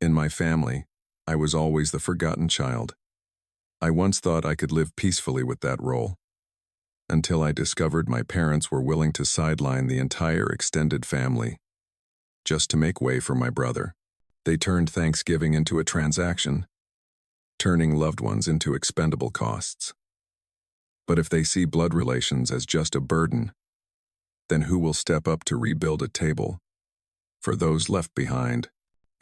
In my family, I was always the forgotten child. I once thought I could live peacefully with that role, until I discovered my parents were willing to sideline the entire extended family, just to make way for my brother. They turned Thanksgiving into a transaction, turning loved ones into expendable costs. But if they see blood relations as just a burden, then who will step up to rebuild a table for those left behind?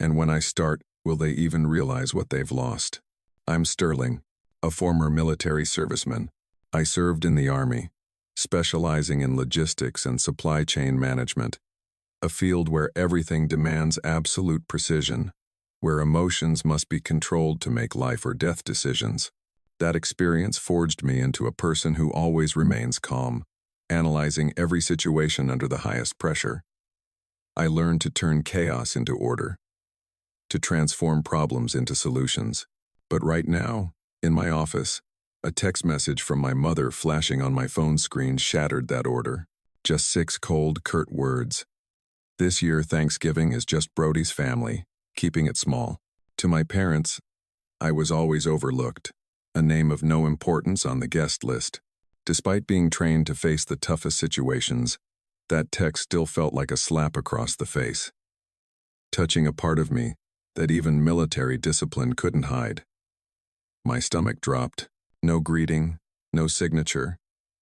And when I start, will they even realize what they've lost? I'm Sterling, a former military serviceman. I served in the Army, specializing in logistics and supply chain management, a field where everything demands absolute precision, where emotions must be controlled to make life or death decisions. That experience forged me into a person who always remains calm, analyzing every situation under the highest pressure. I learned to turn chaos into order, to transform problems into solutions. But right now, in my office, a text message from my mother flashing on my phone screen shattered that order. Just 6 cold, curt words. This year, Thanksgiving is just Brody's family, keeping it small. To my parents, I was always overlooked, a name of no importance on the guest list. Despite being trained to face the toughest situations, that text still felt like a slap across the face, touching a part of me that even military discipline couldn't hide. My stomach dropped. No greeting, no signature,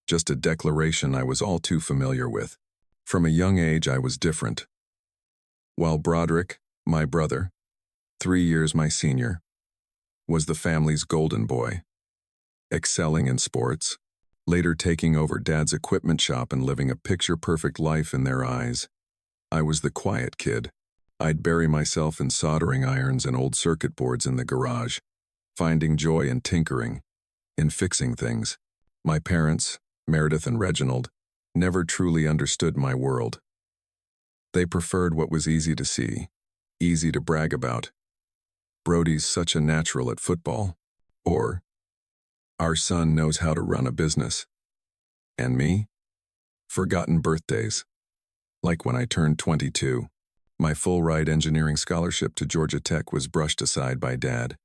just a declaration I was all too familiar with. From a young age, I was different. While Broderick, my brother, 3 years my senior, was the family's golden boy, excelling in sports, later taking over Dad's equipment shop and living a picture-perfect life in their eyes, I was the quiet kid. I'd bury myself in soldering irons and old circuit boards in the garage, finding joy in tinkering, in fixing things. My parents, Meredith and Reginald, never truly understood my world. They preferred what was easy to see, easy to brag about. Brody's such a natural at football. Or, our son knows how to run a business. And me? Forgotten birthdays. Like when I turned 22, my full-ride engineering scholarship to Georgia Tech was brushed aside by Dad.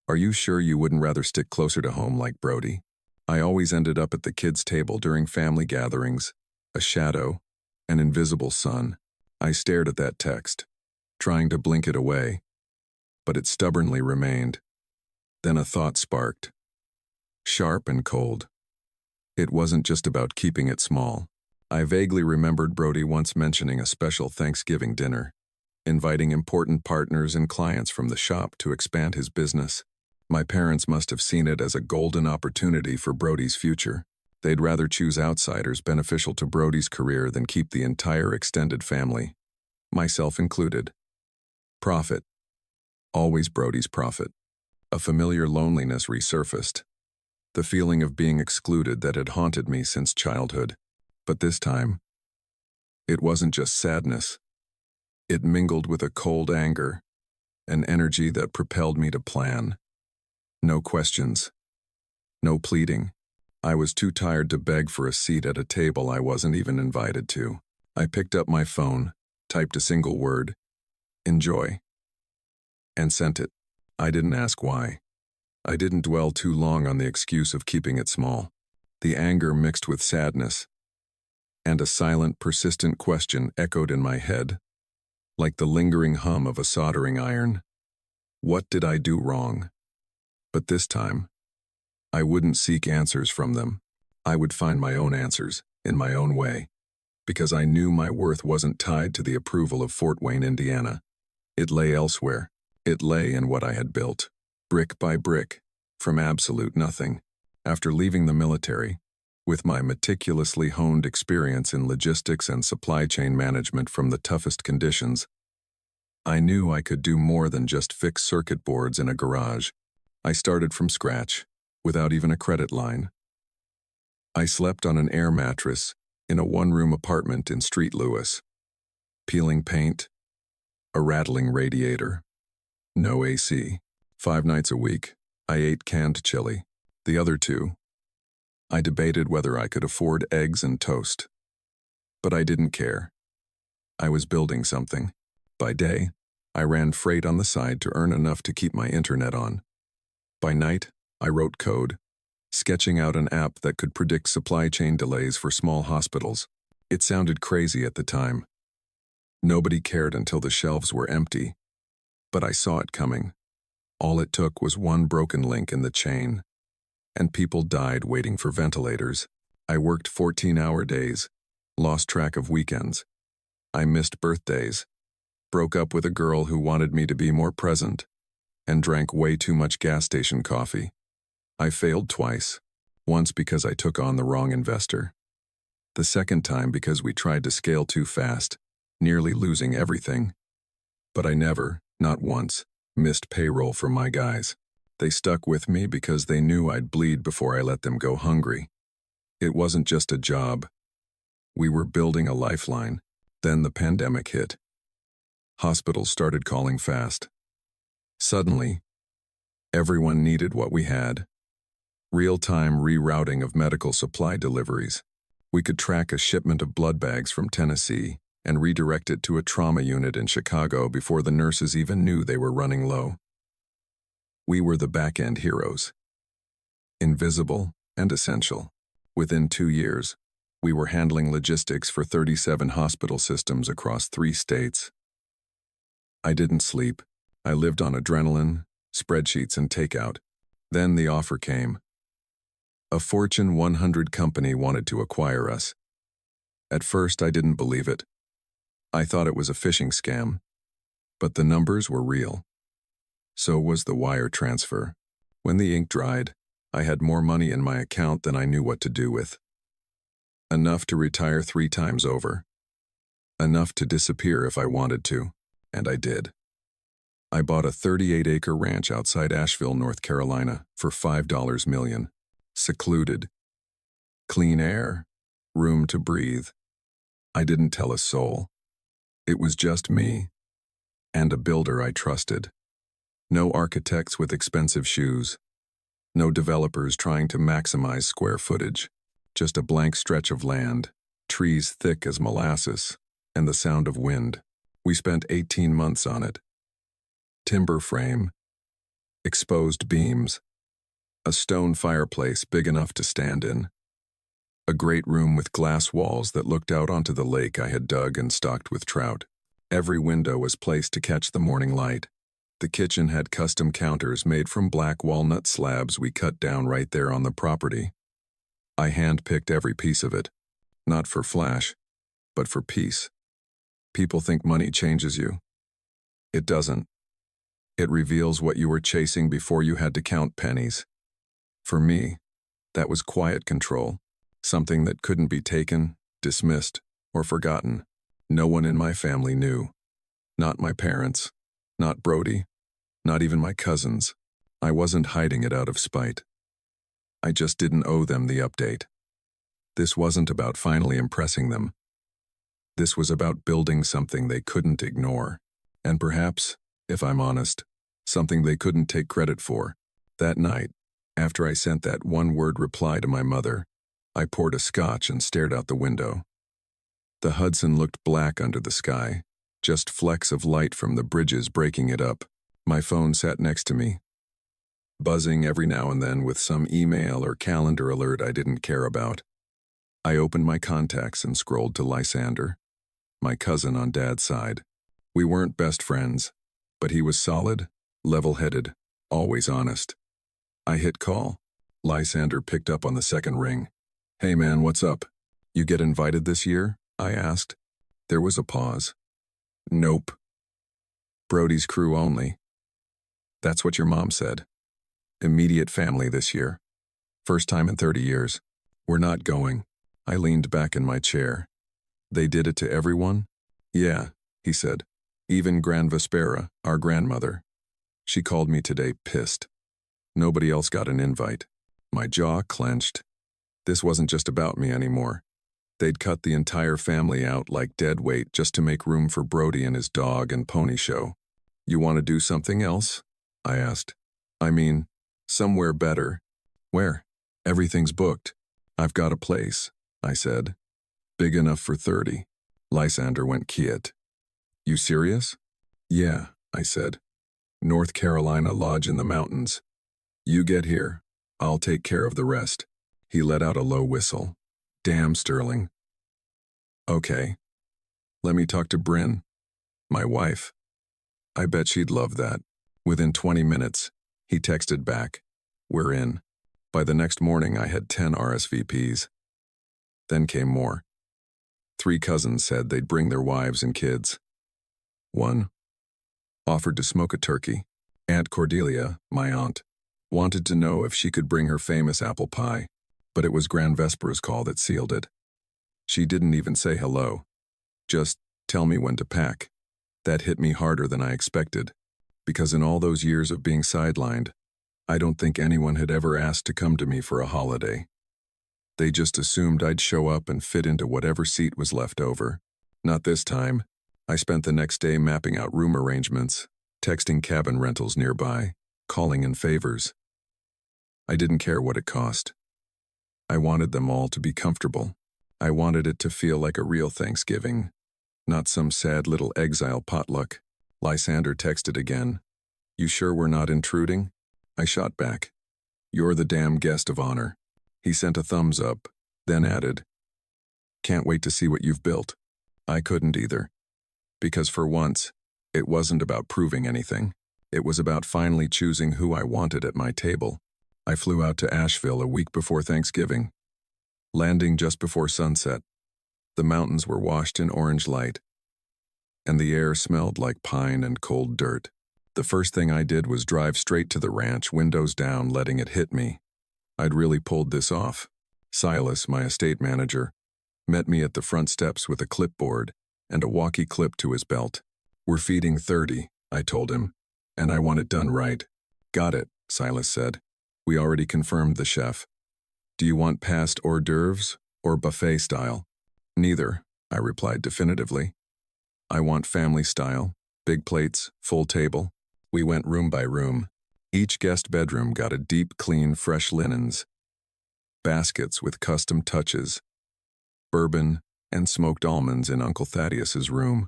Are you sure you wouldn't rather stick closer to home like Brody? I always ended up at the kids' table during family gatherings, a shadow, an invisible sun. I stared at that text, trying to blink it away, but it stubbornly remained. Then a thought sparked, sharp and cold. It wasn't just about keeping it small. I vaguely remembered Brody once mentioning a special Thanksgiving dinner, inviting important partners and clients from the shop to expand his business. My parents must have seen it as a golden opportunity for Brody's future. They'd rather choose outsiders beneficial to Brody's career than keep the entire extended family, myself included. Profit. Always Brody's profit. A familiar loneliness resurfaced, the feeling of being excluded that had haunted me since childhood. But this time, it wasn't just sadness. It mingled with a cold anger, an energy that propelled me to plan. No questions. No pleading. I was too tired to beg for a seat at a table I wasn't even invited to. I picked up my phone, typed a single word, enjoy, and sent it. I didn't ask why. I didn't dwell too long on the excuse of keeping it small. The anger mixed with sadness, and a silent, persistent question echoed in my head, like the lingering hum of a soldering iron. What did I do wrong? But this time, I wouldn't seek answers from them. I would find my own answers, in my own way, because I knew my worth wasn't tied to the approval of Fort Wayne, Indiana. It lay elsewhere. It lay in what I had built, brick by brick, from absolute nothing. After leaving the military, with my meticulously honed experience in logistics and supply chain management from the toughest conditions, I knew I could do more than just fix circuit boards in a garage. I started from scratch, without even a credit line. I slept on an air mattress in a one-room apartment in Street Lewis. Peeling paint, a rattling radiator, no AC. 5 nights a week, I ate canned chili. The other 2, I debated whether I could afford eggs and toast. But I didn't care. I was building something. By day, I ran freight on the side to earn enough to keep my internet on. By night, I wrote code, sketching out an app that could predict supply chain delays for small hospitals. It sounded crazy at the time. Nobody cared until the shelves were empty. But I saw it coming. All it took was one broken link in the chain, and people died waiting for ventilators. I worked 14-hour days, lost track of weekends. I missed birthdays, broke up with a girl who wanted me to be more present, and drank way too much gas station coffee. I failed twice, once because I took on the wrong investor. The second time because we tried to scale too fast, nearly losing everything. But I never, not once, missed payroll for my guys. They stuck with me because they knew I'd bleed before I let them go hungry. It wasn't just a job. We were building a lifeline. Then the pandemic hit. Hospitals started calling fast. Suddenly, everyone needed what we had. Real-time rerouting of medical supply deliveries. We could track a shipment of blood bags from Tennessee and redirect it to a trauma unit in Chicago before the nurses even knew they were running low. We were the back-end heroes. Invisible and essential. Within 2 years, we were handling logistics for 37 hospital systems across 3 states. I didn't sleep. I lived on adrenaline, spreadsheets, and takeout. Then the offer came. A Fortune 100 company wanted to acquire us. At first, I didn't believe it. I thought it was a phishing scam. But the numbers were real. So was the wire transfer. When the ink dried, I had more money in my account than I knew what to do with. Enough to retire 3 times over. Enough to disappear if I wanted to, and I did. I bought a 38-acre ranch outside Asheville, North Carolina, for $5 million. Secluded. Clean air. Room to breathe. I didn't tell a soul. It was just me. And a builder I trusted. No architects with expensive shoes. No developers trying to maximize square footage. Just a blank stretch of land, trees thick as molasses, and the sound of wind. We spent 18 months on it. Timber frame, exposed beams, a stone fireplace big enough to stand in, a great room with glass walls that looked out onto the lake I had dug and stocked with trout. Every window was placed to catch the morning light. The kitchen had custom counters made from black walnut slabs we cut down right there on the property. I hand-picked every piece of it, not for flash, but for peace. People think money changes you. It doesn't. It reveals what you were chasing before you had to count pennies. For me, that was quiet control, something that couldn't be taken, dismissed, or forgotten. No one in my family knew. Not my parents, not Brody, not even my cousins. I wasn't hiding it out of spite. I just didn't owe them the update. This wasn't about finally impressing them. This was about building something they couldn't ignore. And perhaps, if I'm honest, something they couldn't take credit for. That night, after I sent that one-word reply to my mother, I poured a scotch and stared out the window. The Hudson looked black under the sky, just flecks of light from the bridges breaking it up. My phone sat next to me, buzzing every now and then with some email or calendar alert I didn't care about. I opened my contacts and scrolled to Lysander, my cousin on Dad's side. We weren't best friends, but he was solid, level-headed, always honest. I hit call. Lysander picked up on the second ring. "Hey man, what's up? You get invited this year?" I asked. There was a pause. "Nope. Brody's crew only." "That's what your mom said. Immediate family this year. First time in 30 years. We're not going." I leaned back in my chair. "They did it to everyone?" "Yeah," he said. "Even Gran Vespera, our grandmother. She called me today pissed. Nobody else got an invite." My jaw clenched. This wasn't just about me anymore. They'd cut the entire family out like dead weight just to make room for Brody and his dog and pony show. "You want to do something else?" I asked. "I mean, somewhere better." "Where?" "Everything's booked. I've got a place," I said. "Big enough for 30. Lysander went quiet. "You serious?" "Yeah, I said. North Carolina Lodge in the mountains. You get here. I'll take care of the rest. He let out a low whistle. Damn, Sterling. Okay. Let me talk to Bryn, my wife. I bet she'd love that. Within 20 minutes, he texted back. We're in. By the next morning, I had 10 RSVPs. Then came more. 3 cousins said they'd bring their wives and kids. One offered to smoke a turkey. Aunt Cordelia, my aunt, wanted to know if she could bring her famous apple pie, but it was Grand Vesper's call that sealed it. She didn't even say hello. Just tell me when to pack. That hit me harder than I expected, because in all those years of being sidelined, I don't think anyone had ever asked to come to me for a holiday. They just assumed I'd show up and fit into whatever seat was left over. Not this time. I spent the next day mapping out room arrangements, texting cabin rentals nearby, calling in favors. I didn't care what it cost. I wanted them all to be comfortable. I wanted it to feel like a real Thanksgiving, not some sad little exile potluck. Lysander texted again. You sure we're not intruding? I shot back. You're the damn guest of honor. He sent a thumbs up, then added, can't wait to see what you've built. I couldn't either. Because for once, it wasn't about proving anything. It was about finally choosing who I wanted at my table. I flew out to Asheville a week before Thanksgiving, landing just before sunset. The mountains were washed in orange light, and the air smelled like pine and cold dirt. The first thing I did was drive straight to the ranch, windows down, letting it hit me. I'd really pulled this off. Silas, my estate manager, met me at the front steps with a clipboard and a walkie clip to his belt. We're feeding 30, I told him, and I want it done right. Got it, Silas said. We already confirmed the chef. Do you want past hors d'oeuvres or buffet style? Neither, I replied definitively. I want family style, big plates, full table. We went room by room. Each guest bedroom got a deep, clean, fresh linens, baskets with custom touches, bourbon and smoked almonds in Uncle Thaddeus's room,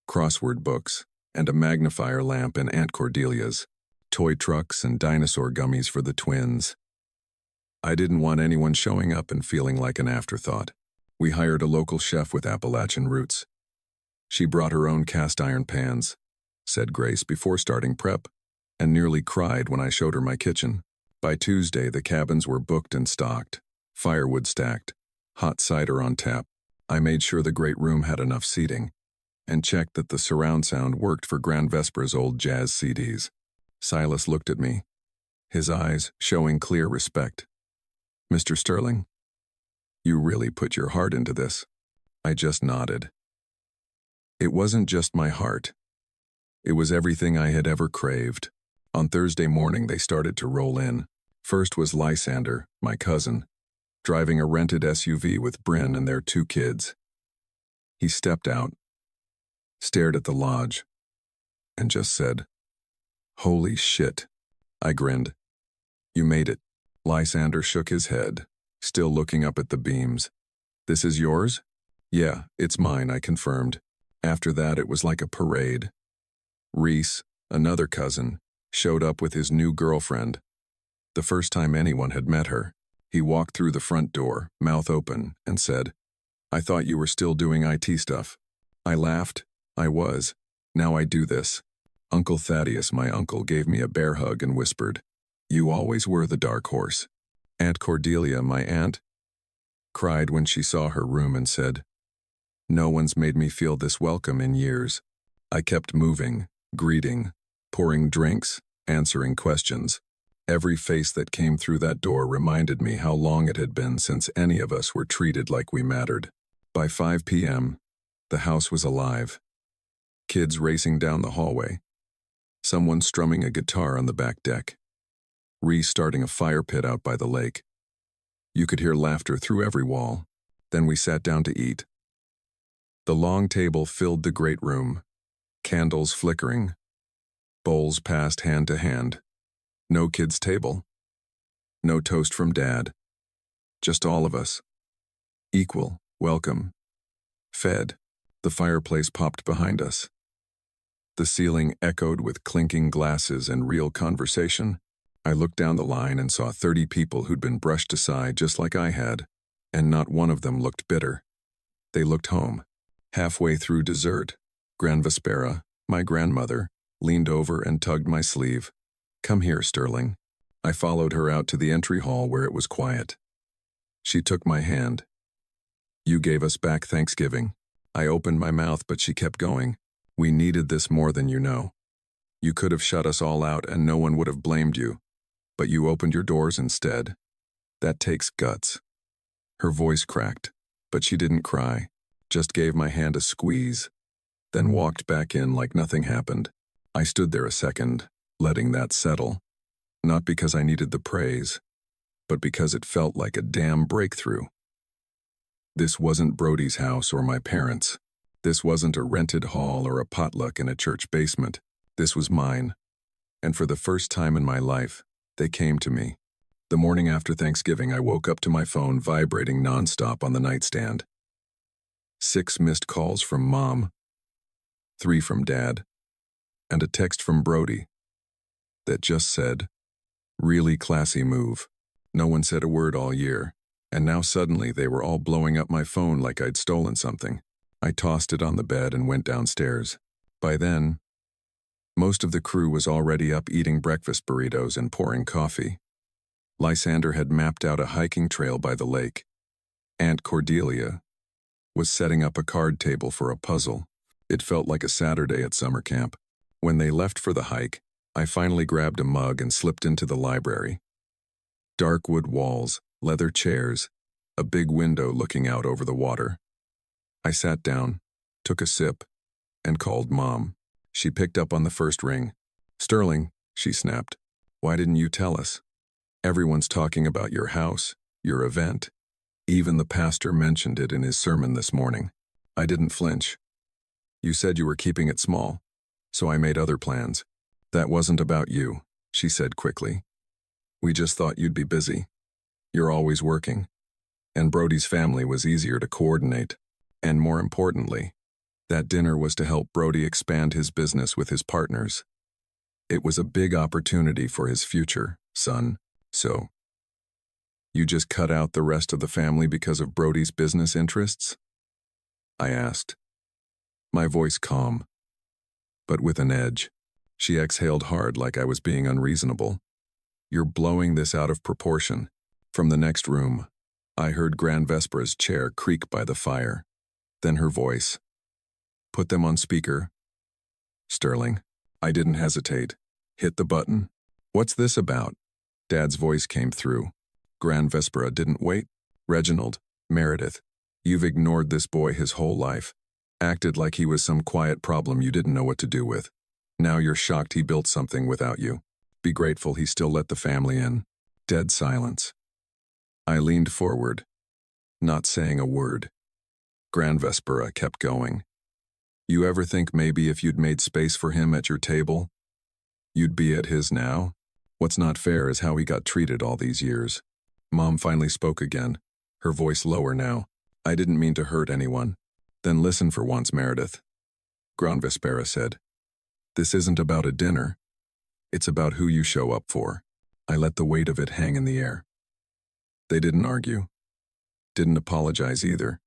crossword books, and a magnifier lamp in Aunt Cordelia's, toy trucks and dinosaur gummies for the twins. I didn't want anyone showing up and feeling like an afterthought. We hired a local chef with Appalachian roots. She brought her own cast iron pans, said Grace before starting prep, and nearly cried when I showed her my kitchen. By Tuesday, the cabins were booked and stocked, firewood stacked, hot cider on tap. I made sure the great room had enough seating, and checked that the surround sound worked for Grand Vesper's old jazz CDs. Silas looked at me, his eyes showing clear respect. Mr. Sterling, you really put your heart into this. I just nodded. It wasn't just my heart. It was everything I had ever craved. On Thursday morning, they started to roll in. First was Lysander, my cousin, driving a rented SUV with Bryn and their 2 kids. He stepped out, stared at the lodge, and just said, "Holy shit." I grinned. "You made it." Lysander shook his head, still looking up at the beams. "This is yours?" "Yeah, it's mine," I confirmed. After that, it was like a parade. Reese, another cousin, showed up with his new girlfriend. The first time anyone had met her, he walked through the front door, mouth open, and said, "I thought you were still doing IT stuff." I laughed. I was. Now I do this. Uncle Thaddeus, my uncle, gave me a bear hug and whispered, "You always were the dark horse." Aunt Cordelia, my aunt, cried when she saw her room and said, "No one's made me feel this welcome in years." I kept moving, greeting, pouring drinks, answering questions. Every face that came through that door reminded me how long it had been since any of us were treated like we mattered. By 5 p.m., the house was alive. Kids racing down the hallway. Someone strumming a guitar on the back deck. Reese starting a fire pit out by the lake. You could hear laughter through every wall. Then we sat down to eat. The long table filled the great room, candles flickering, bowls passed hand to hand. No kids' table. No toast from Dad. Just all of us. Equal, welcome. Fed. The fireplace popped behind us. The ceiling echoed with clinking glasses and real conversation. I looked down the line and saw 30 people who'd been brushed aside just like I had, and not one of them looked bitter. They looked home. Halfway through dessert, Gran Vespera, my grandmother, leaned over and tugged my sleeve. "Come here, Sterling." I followed her out to the entry hall where it was quiet. She took my hand. "You gave us back Thanksgiving." I opened my mouth, but she kept going. "We needed this more than you know. You could have shut us all out and no one would have blamed you, but you opened your doors instead. That takes guts." Her voice cracked, but she didn't cry, just gave my hand a squeeze, then walked back in like nothing happened. I stood there a second, letting that settle, not because I needed the praise, but because it felt like a damn breakthrough. This wasn't Brody's house or my parents'. This wasn't a rented hall or a potluck in a church basement. This was mine. And for the first time in my life, they came to me. The morning after Thanksgiving, I woke up to my phone vibrating nonstop on the nightstand. 6 missed calls from Mom, 3 from Dad, and a text from Brody that just said, "Really classy move." No one said a word all year, and now suddenly they were all blowing up my phone like I'd stolen something. I tossed it on the bed and went downstairs. By then, most of the crew was already up eating breakfast burritos and pouring coffee. Lysander had mapped out a hiking trail by the lake. Aunt Cordelia was setting up a card table for a puzzle. It felt like a Saturday at summer camp. When they left for the hike, I finally grabbed a mug and slipped into the library. Dark wood walls, leather chairs, a big window looking out over the water. I sat down, took a sip, and called Mom. She picked up on the first ring. "Sterling," she snapped, "why didn't you tell us? Everyone's talking about your house, your event. Even the pastor mentioned it in his sermon this morning." I didn't flinch. "You said you were keeping it small, so I made other plans." "That wasn't about you," she said quickly. "We just thought you'd be busy. You're always working. And Brody's family was easier to coordinate. And more importantly, that dinner was to help Brody expand his business with his partners. It was a big opportunity for his future, son. So, you just cut out the rest of the family because of Brody's business interests?" I asked, my voice calm, but with an edge. She exhaled hard like I was being unreasonable. "You're blowing this out of proportion." From the next room, I heard Gran Vespera's chair creak by the fire. Then her voice. "Put them on speaker." "Sterling." I didn't hesitate. Hit the button. "What's this about?" Dad's voice came through. Gran Vespera didn't wait. "Reginald, Meredith, you've ignored this boy his whole life. Acted like he was some quiet problem you didn't know what to do with. Now you're shocked he built something without you. Be grateful he still let the family in." Dead silence. I leaned forward, not saying a word. Gran Vespera kept going. "You ever think maybe if you'd made space for him at your table, you'd be at his now? What's not fair is how he got treated all these years." Mom finally spoke again, her voice lower now. "I didn't mean to hurt anyone." "Then listen for once, Meredith," Gran Vespera said. "This isn't about a dinner. It's about who you show up for." I let the weight of it hang in the air. They didn't argue. Didn't apologize either.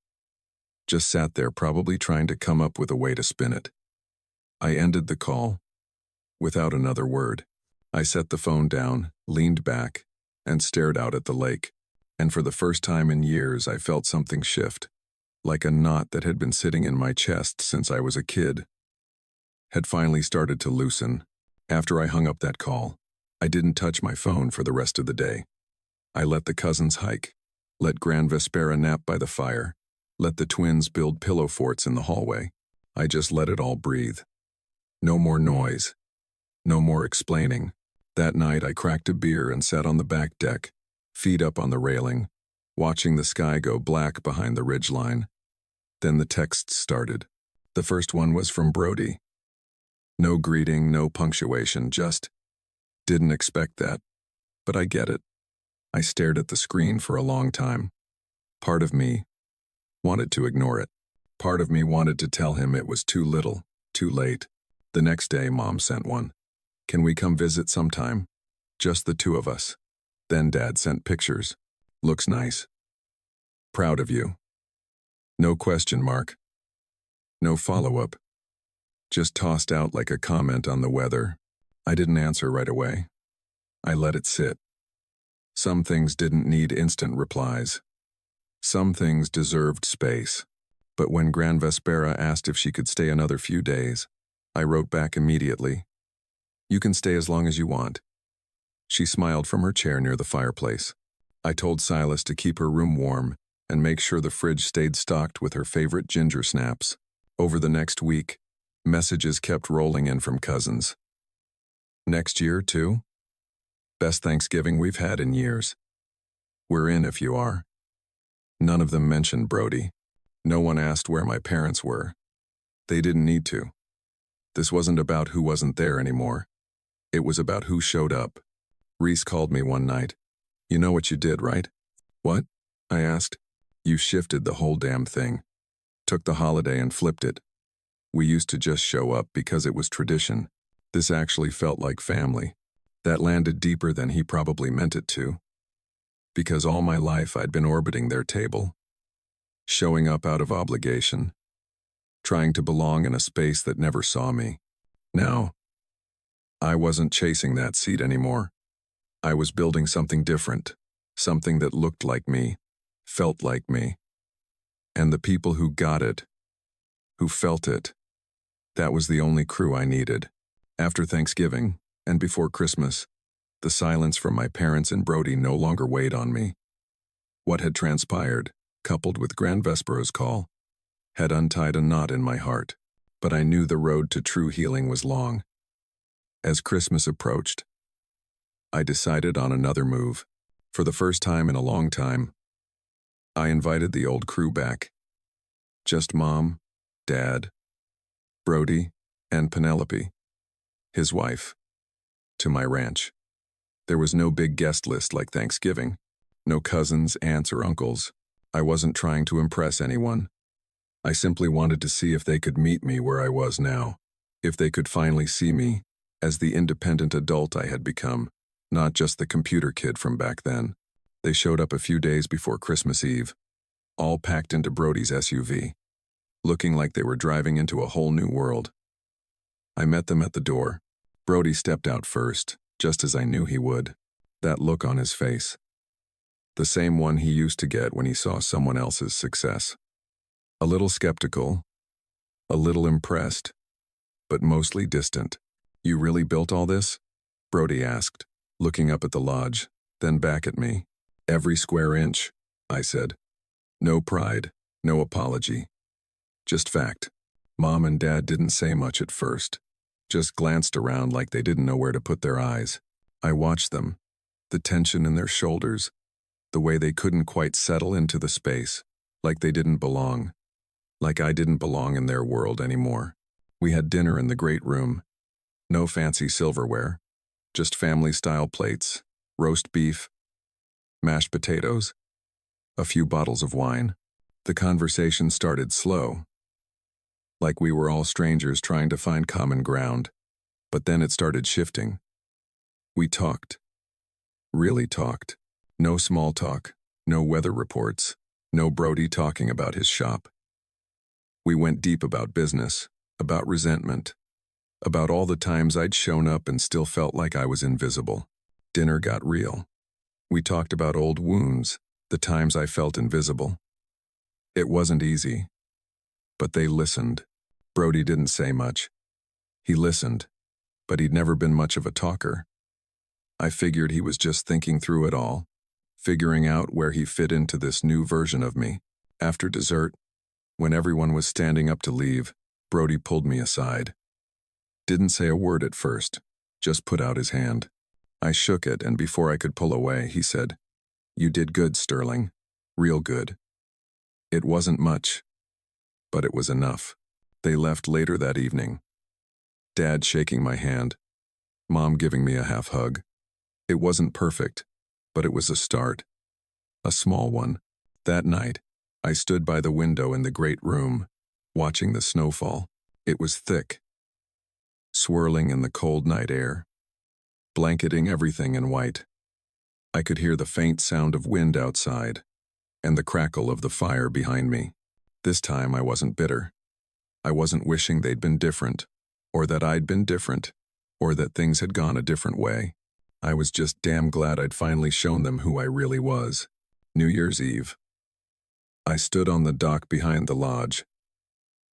Just sat there probably trying to come up with a way to spin it. I ended the call without another word. I set the phone down, leaned back, and stared out at the lake. And for the first time in years, I felt something shift, like a knot that had been sitting in my chest since I was a kid had finally started to loosen. After I hung up that call, I didn't touch my phone for the rest of the day. I let the cousins hike, let Gran Vespera nap by the fire, let the twins build pillow forts in the hallway. I just let it all breathe. No more noise. No more explaining. That night I cracked a beer and sat on the back deck, feet up on the railing, watching the sky go black behind the ridgeline. Then the texts started. The first one was from Brody. No greeting, no punctuation, just, "Didn't expect that. But I get it." I stared at the screen for a long time. Part of me wanted to ignore it. Part of me wanted to tell him it was too little, too late. The next day, Mom sent one. Can we come visit sometime? Just the two of us. Then Dad sent pictures. Looks nice. Proud of you. No question mark. No follow-up. Just tossed out like a comment on the weather. I didn't answer right away. I let it sit. Some things didn't need instant replies. Some things deserved space. But when Gran Vespera asked if she could stay another few days, I wrote back immediately. You can stay as long as you want. She smiled from her chair near the fireplace. I told Silas to keep her room warm and make sure the fridge stayed stocked with her favorite ginger snaps. Over the next week, messages kept rolling in from cousins. Next year, too? Best Thanksgiving we've had in years. We're in if you are. None of them mentioned Brody. No one asked where my parents were. They didn't need to. This wasn't about who wasn't there anymore. It was about who showed up. Reese called me one night. You know what you did, right? What? I asked. You shifted the whole damn thing. Took the holiday and flipped it. We used to just show up because it was tradition. This actually felt like family. That landed deeper than he probably meant it to. Because all my life I'd been orbiting their table. Showing up out of obligation. Trying to belong in a space that never saw me. Now, I wasn't chasing that seat anymore. I was building something different. Something that looked like me. Felt like me. And the people who got it, who felt it, that was the only crew I needed. After Thanksgiving, and before Christmas, the silence from my parents and Brody no longer weighed on me. What had transpired, coupled with Gran Vespera's call, had untied a knot in my heart, but I knew the road to true healing was long. As Christmas approached, I decided on another move. For the first time in a long time, I invited the old crew back. Just Mom, Dad, Brody, and Penelope, his wife, to my ranch. There was no big guest list like Thanksgiving. No cousins, aunts, or uncles. I wasn't trying to impress anyone. I simply wanted to see if they could meet me where I was now. If they could finally see me as the independent adult I had become, not just the computer kid from back then. They showed up a few days before Christmas Eve, all packed into Brody's SUV, looking like they were driving into a whole new world. I met them at the door. Brody stepped out first, just as I knew he would. That look on his face. The same one he used to get when he saw someone else's success. A little skeptical, a little impressed, but mostly distant. You really built all this? Brody asked, looking up at the lodge, then back at me. Every square inch, I said. No pride, no apology. Just fact. Mom and Dad didn't say much at first. Just glanced around like they didn't know where to put their eyes. I watched them, the tension in their shoulders, the way they couldn't quite settle into the space, like they didn't belong, like I didn't belong in their world anymore. We had dinner in the great room. No fancy silverware, just family-style plates, roast beef, mashed potatoes, a few bottles of wine. The conversation started slow, like we were all strangers trying to find common ground, but then it started shifting. We talked. Really talked. No small talk, no weather reports, no Brody talking about his shop. We went deep about business, about resentment, about all the times I'd shown up and still felt like I was invisible. Dinner got real. We talked about old wounds, the times I felt invisible. It wasn't easy, but they listened. Brody didn't say much. He listened, but he'd never been much of a talker. I figured he was just thinking through it all, figuring out where he fit into this new version of me. After dessert, when everyone was standing up to leave, Brody pulled me aside. Didn't say a word at first, just put out his hand. I shook it, and before I could pull away, he said, "You did good, Sterling. Real good." It wasn't much, but it was enough. They left later that evening. Dad shaking my hand, Mom giving me a half hug. It wasn't perfect, but it was a start. A small one. That night, I stood by the window in the great room, watching the snowfall. It was thick, swirling in the cold night air, blanketing everything in white. I could hear the faint sound of wind outside and the crackle of the fire behind me. This time I wasn't bitter. I wasn't wishing they'd been different, or that I'd been different, or that things had gone a different way. I was just damn glad I'd finally shown them who I really was. New Year's Eve. I stood on the dock behind the lodge,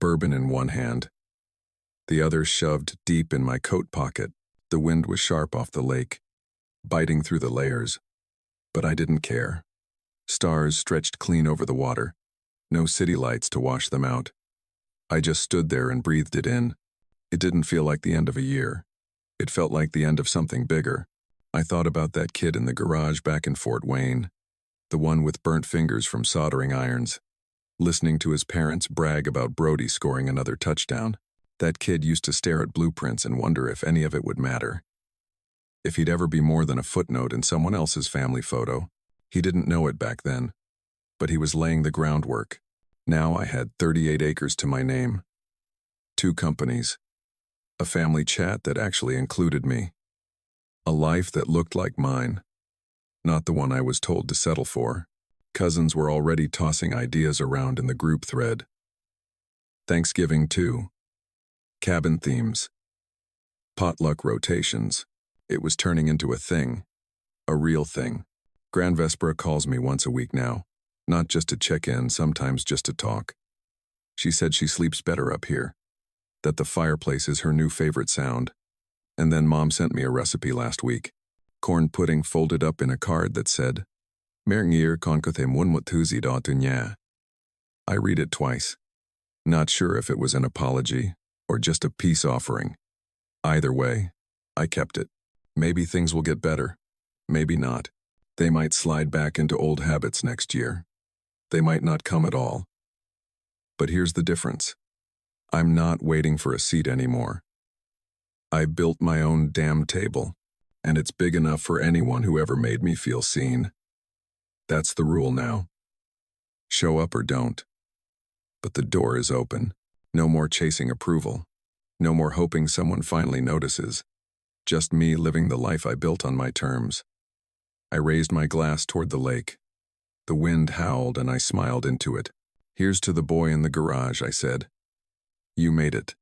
bourbon in one hand, the other shoved deep in my coat pocket. The wind was sharp off the lake, biting through the layers, but I didn't care. Stars stretched clean over the water, no city lights to wash them out. I just stood there and breathed it in. It didn't feel like the end of a year. It felt like the end of something bigger. I thought about that kid in the garage back in Fort Wayne, the one with burnt fingers from soldering irons, listening to his parents brag about Brody scoring another touchdown. That kid used to stare at blueprints and wonder if any of it would matter, if he'd ever be more than a footnote in someone else's family photo. He didn't know it back then, but he was laying the groundwork. Now I had 38 acres to my name, 2 companies, a family chat that actually included me, a life that looked like mine, not the one I was told to settle for. Cousins were already tossing ideas around in the group thread. Thanksgiving too. Cabin themes. Potluck rotations. It was turning into a thing. A real thing. Gran Vespera calls me once a week now. Not just to check in, sometimes just to talk. She said she sleeps better up here, that the fireplace is her new favorite sound. And then Mom sent me a recipe last week. Corn pudding folded up in a card that said, Merngir konkothe munmuthuzi da. I read it twice. Not sure if it was an apology or just a peace offering. Either way, I kept it. Maybe things will get better. Maybe not. They might slide back into old habits next year. They might not come at all. But here's the difference. I'm not waiting for a seat anymore. I built my own damn table, and it's big enough for anyone who ever made me feel seen. That's the rule now. Show up or don't. But the door is open. No more chasing approval. No more hoping someone finally notices. Just me living the life I built on my terms. I raised my glass toward the lake. The wind howled and I smiled into it. Here's to the boy in the garage, I said. You made it.